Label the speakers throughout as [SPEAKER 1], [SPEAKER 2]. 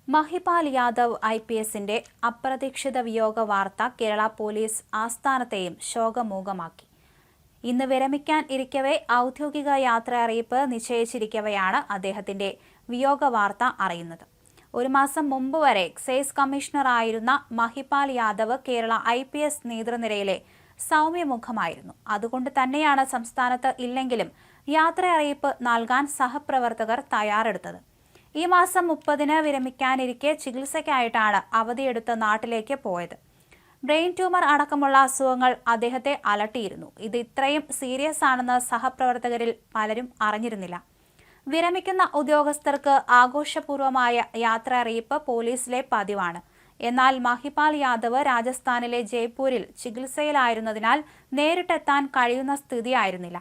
[SPEAKER 1] മഹിപാൽ യാദവ് IPSന്റെ അപ്രതീക്ഷിത വിയോഗ വാർത്ത കേരള പോലീസ് ആസ്ഥാനത്തെയും ശോകമൂകമാക്കി. ഇന്ന് വിരമിക്കാൻ ഇരിക്കവേ ഔദ്യോഗിക യാത്ര അറിയിപ്പ് നിശ്ചയിച്ചിരിക്കവെയാണ് അദ്ദേഹത്തിന്റെ വിയോഗ വാർത്ത അറിയുന്നത്. ഒരു മാസം മുമ്പ് വരെ എക്സൈസ് കമ്മീഷണറായിരുന്ന മഹിപാൽ യാദവ് കേരള IPS നേതൃനിരയിലെ സൗമ്യമുഖമായിരുന്നു. അതുകൊണ്ട് തന്നെയാണ് സംസ്ഥാനത്ത് ഇല്ലെങ്കിലും യാത്ര അറിയിപ്പ് നൽകാൻ സഹപ്രവർത്തകർ തയ്യാറെടുത്തത്. ഈ മാസം 30-ന് വിരമിക്കാനിരിക്കെ ചികിത്സയ്ക്കായിട്ടാണ് അവധിയെടുത്ത് നാട്ടിലേക്ക് പോയത്. ബ്രെയിൻ ട്യൂമർ അടക്കമുള്ള അസുഖങ്ങൾ അദ്ദേഹത്തെ അലട്ടിയിരുന്നു. ഇത് ഇത്രയും സീരിയസ് ആണെന്ന് സഹപ്രവർത്തകരിൽ പലരും അറിഞ്ഞിരുന്നില്ല. വിരമിക്കുന്ന ഉദ്യോഗസ്ഥർക്ക് ആഘോഷപൂർവമായ യാത്ര അറിയിപ്പ് പോലീസിലെ പതിവാണ്. എന്നാൽ മഹിപാൽ യാദവ് രാജസ്ഥാനിലെ ജയ്പൂരിൽ ചികിത്സയിലായിരുന്നതിനാൽ നേരിട്ടെത്താൻ കഴിയുന്ന സ്ഥിതിയായിരുന്നില്ല.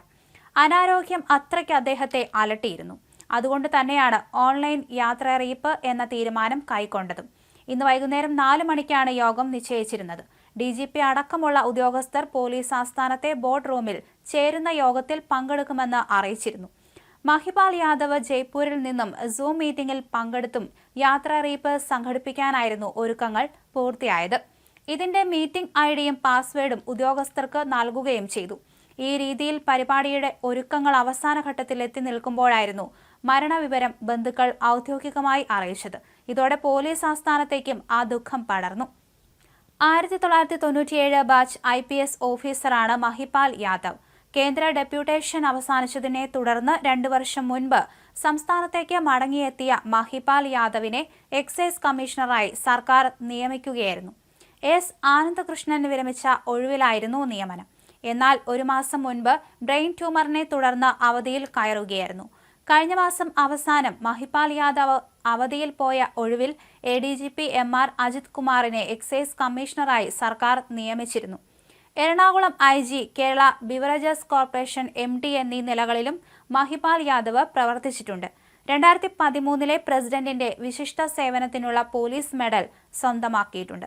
[SPEAKER 1] അനാരോഗ്യം അത്രയ്ക്ക് അദ്ദേഹത്തെ അലട്ടിയിരുന്നു. അതുകൊണ്ട് തന്നെയാണ് ഓൺലൈൻ യാത്ര അറിയിപ്പ് എന്ന തീരുമാനം കൈക്കൊണ്ടതും. ഇന്ന് വൈകുന്നേരം 4 മണിക്കാണ് യോഗം നിശ്ചയിച്ചിരുന്നത്. DGP അടക്കമുള്ള ഉദ്യോഗസ്ഥർ പോലീസ് ആസ്ഥാനത്തെ ബോർഡ് റൂമിൽ ചേരുന്ന യോഗത്തിൽ പങ്കെടുക്കുമെന്ന് അറിയിച്ചിരുന്നു. മഹിപാൽ യാദവ് ജയ്പൂരിൽ നിന്നും സൂം മീറ്റിംഗിൽ പങ്കെടുത്തും യാത്ര അറിയിപ്പ് സംഘടിപ്പിക്കാനായിരുന്നു ഒരുക്കങ്ങൾ പൂർത്തിയായത്. ഇതിന്റെ മീറ്റിംഗ് ID-യും പാസ്വേഡും ഉദ്യോഗസ്ഥർക്ക് നൽകുകയും ചെയ്തു. ഈ രീതിയിൽ പരിപാടിയുടെ ഒരുക്കങ്ങൾ അവസാന ഘട്ടത്തിൽ എത്തി നിൽക്കുമ്പോഴായിരുന്നു മരണവിവരം ബന്ധുക്കൾ ഔദ്യോഗികമായി അറിയിച്ചത്. ഇതോടെ പോലീസ് ആസ്ഥാനത്തേക്കും ആ ദുഃഖം പടർന്നു. 1997 ബാച്ച് IPS ഓഫീസറാണ് മഹിപാൽ യാദവ്. കേന്ദ്ര ഡെപ്യൂട്ടേഷൻ അവസാനിച്ചതിനെ തുടർന്ന് 2 വർഷം മുൻപ് സംസ്ഥാനത്തേക്ക് മടങ്ങിയെത്തിയ മഹിപാൽ യാദവിനെ എക്സൈസ് കമ്മീഷണറായി സർക്കാർ നിയമിക്കുകയായിരുന്നു. S. ആനന്ദകൃഷ്ണൻ വിരമിച്ച ഒഴിവിലായിരുന്നു നിയമനം. എന്നാൽ ഒരു മാസം മുൻപ് ബ്രെയിൻ ട്യൂമറിനെ തുടർന്ന് അവധിയിൽ കയറുകയായിരുന്നു. കഴിഞ്ഞ മാസം അവസാനം മഹിപാൽ യാദവ് അവധിയിൽ പോയ ഒഴിവിൽ ADGP MR അജിത് കുമാറിനെ എക്സൈസ് കമ്മീഷണറായി സർക്കാർ നിയമിച്ചിരുന്നു. Ernakulam IG, Kerala beverages corporation MD എന്നീ നിലകളിലും മഹിപാൽ യാദവ് പ്രവർത്തിച്ചിട്ടുണ്ട്. 2013-ലെ പ്രസിഡന്റിന്റെ വിശിഷ്ട സേവനത്തിനുള്ള പോലീസ് മെഡൽ സ്വന്തമാക്കിയിട്ടുണ്ട്.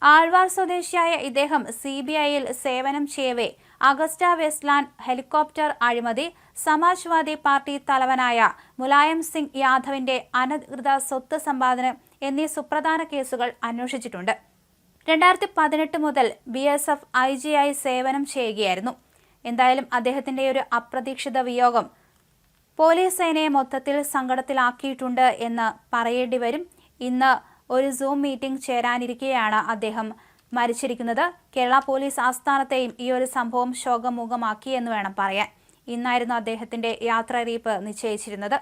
[SPEAKER 1] ആൾവാർ സ്വദേശിയായ ഇദ്ദേഹം CBI-യിൽ സേവനം ചെയ്യവേ അഗസ്റ്റ വെസ്റ്റ്ലാൻഡ് ഹെലികോപ്റ്റർ അഴിമതി, സമാജ്വാദി പാർട്ടി തലവനായ മുലായം സിംഗ് യാദവിന്റെ അനധികൃത സ്വത്ത് സമ്പാദനം എന്നീ സുപ്രധാന കേസുകൾ അന്വേഷിച്ചിട്ടുണ്ട്. 2018 മുതൽ BSF IG-ആയി സേവനം ചെയ്യുകയായിരുന്നു. എന്തായാലും അദ്ദേഹത്തിന്റെ ഒരു അപ്രതീക്ഷിത വിയോഗം പോലീസ് സേനയെ മൊത്തത്തിൽ സങ്കടത്തിലാക്കിയിട്ടുണ്ട് എന്ന് പറയേണ്ടി വരും. ഇന്ന് ഒരു സൂം മീറ്റിംഗ് ചേരാനിരിക്കെയാണ് അദ്ദേഹം മരിച്ചിരിക്കുന്നത്. കേരള പോലീസ് ആസ്ഥാനത്തെയും ഈ ഒരു സംഭവം ശോകമൂകമാക്കി എന്ന് വേണം പറയാൻ. ഇന്നായിരുന്നു അദ്ദേഹത്തിന്റെ യാത്ര അറിയിപ്പ് നിശ്ചയിച്ചിരുന്നത്.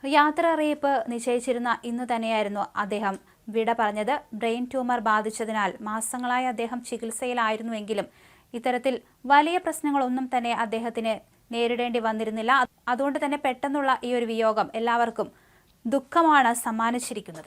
[SPEAKER 1] യാത്ര അറിയിപ്പ് നിശ്ചയിച്ചിരുന്ന ഇന്ന് തന്നെയായിരുന്നു അദ്ദേഹം വിട പറഞ്ഞത്. ബ്രെയിൻ ട്യൂമർ ബാധിച്ചതിനാൽ മാസങ്ങളായി അദ്ദേഹം ചികിത്സയിലായിരുന്നുവെങ്കിലും ഇത്തരത്തിൽ വലിയ പ്രശ്നങ്ങളൊന്നും തന്നെ അദ്ദേഹത്തിന് നേരിടേണ്ടി വന്നിരുന്നില്ല. അതുകൊണ്ട് തന്നെ പെട്ടെന്നുള്ള ഈ ഒരു വിയോഗം എല്ലാവർക്കും ദുഃഖമാണ് സമ്മാനിച്ചിരിക്കുന്നത്.